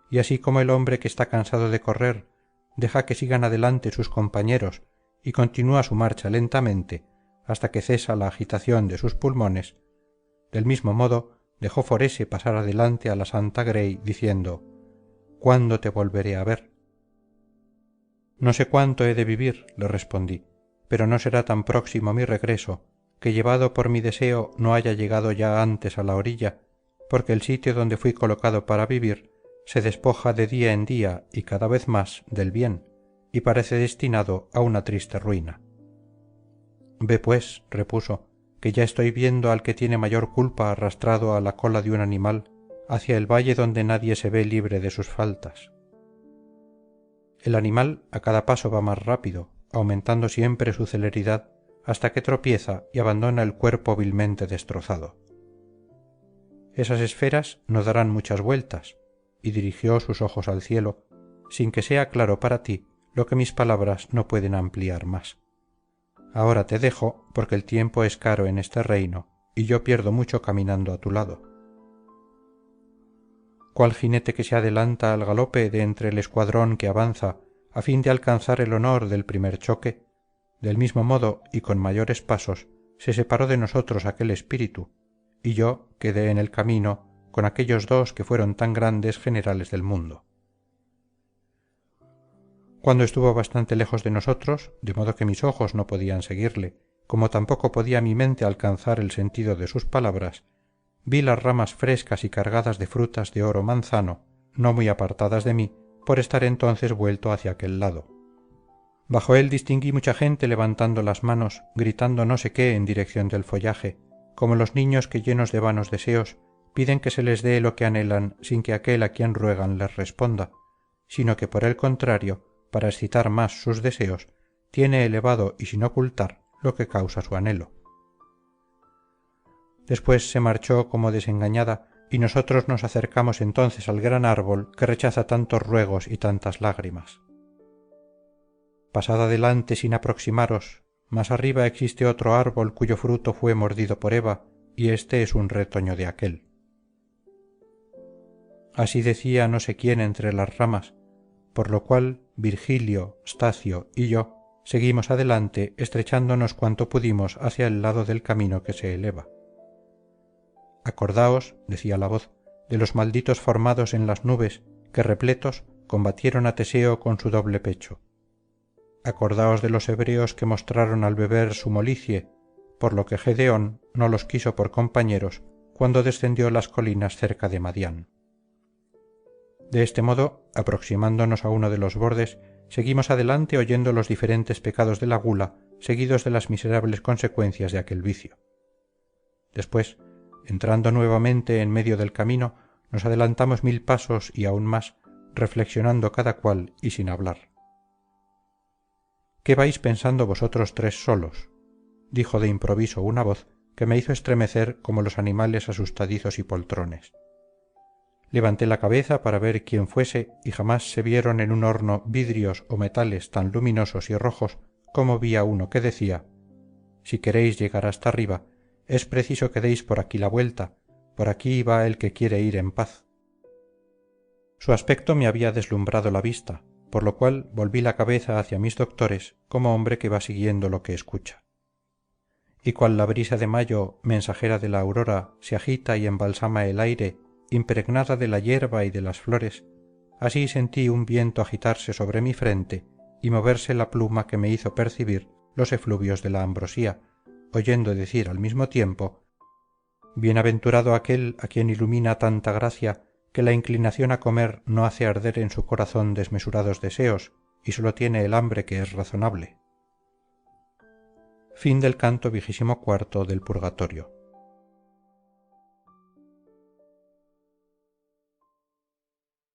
y así como el hombre que está cansado de correr deja que sigan adelante sus compañeros y continúa su marcha lentamente hasta que cesa la agitación de sus pulmones, del mismo modo dejó Forese pasar adelante a la Santa Grey diciendo: «¿Cuándo te volveré a ver?». «No sé cuánto he de vivir», le respondí, «pero no será tan próximo mi regreso, que llevado por mi deseo no haya llegado ya antes a la orilla, porque el sitio donde fui colocado para vivir se despoja de día en día y cada vez más del bien, y parece destinado a una triste ruina». «Ve pues», repuso, «que ya estoy viendo al que tiene mayor culpa arrastrado a la cola de un animal hacia el valle donde nadie se ve libre de sus faltas». El animal a cada paso va más rápido, aumentando siempre su celeridad hasta que tropieza y abandona el cuerpo vilmente destrozado. Esas esferas no darán muchas vueltas, y dirigió sus ojos al cielo, sin que sea claro para ti lo que mis palabras no pueden ampliar más. Ahora te dejo, porque el tiempo es caro en este reino, y yo pierdo mucho caminando a tu lado. Cual jinete que se adelanta al galope de entre el escuadrón que avanza a fin de alcanzar el honor del primer choque, del mismo modo y con mayores pasos se separó de nosotros aquel espíritu, y yo quedé en el camino con aquellos dos que fueron tan grandes generales del mundo. Cuando estuvo bastante lejos de nosotros, de modo que mis ojos no podían seguirle, como tampoco podía mi mente alcanzar el sentido de sus palabras, vi las ramas frescas y cargadas de frutas de oro manzano, no muy apartadas de mí, por estar entonces vuelto hacia aquel lado. Bajo él distinguí mucha gente levantando las manos, gritando no sé qué en dirección del follaje, como los niños que llenos de vanos deseos piden que se les dé lo que anhelan sin que aquel a quien ruegan les responda, sino que por el contrario, para excitar más sus deseos, tiene elevado y sin ocultar lo que causa su anhelo. Después se marchó como desengañada y nosotros nos acercamos entonces al gran árbol que rechaza tantos ruegos y tantas lágrimas. Pasad adelante sin aproximaros, más arriba existe otro árbol cuyo fruto fue mordido por Eva, y este es un retoño de aquél. Así decía no sé quién entre las ramas, por lo cual Virgilio, Stacio y yo seguimos adelante estrechándonos cuanto pudimos hacia el lado del camino que se eleva. Acordaos, decía la voz, de los malditos formados en las nubes que repletos combatieron a Teseo con su doble pecho. Acordaos de los hebreos que mostraron al beber su molicie, por lo que Gedeón no los quiso por compañeros cuando descendió las colinas cerca de Madián. De este modo, aproximándonos a uno de los bordes, seguimos adelante oyendo los diferentes pecados de la gula, seguidos de las miserables consecuencias de aquel vicio. Después, entrando nuevamente en medio del camino, nos adelantamos 1000 pasos y aún más, reflexionando cada cual y sin hablar. ¿Qué vais pensando vosotros tres solos?, dijo de improviso una voz que me hizo estremecer como los animales asustadizos y poltrones. Levanté la cabeza para ver quién fuese y jamás se vieron en un horno vidrios o metales tan luminosos y rojos como vi a uno que decía: si queréis llegar hasta arriba, es preciso que deis por aquí la vuelta, por aquí va el que quiere ir en paz. Su aspecto me había deslumbrado la vista, por lo cual volví la cabeza hacia mis doctores como hombre que va siguiendo lo que escucha. Y cual la brisa de mayo, mensajera de la aurora, se agita y embalsama el aire, impregnada de la hierba y de las flores, así sentí un viento agitarse sobre mi frente y moverse la pluma que me hizo percibir los efluvios de la ambrosía, oyendo decir al mismo tiempo: bienaventurado aquel a quien ilumina tanta gracia, que la inclinación a comer no hace arder en su corazón desmesurados deseos, y sólo tiene el hambre que es razonable. Fin del canto 24 del Purgatorio.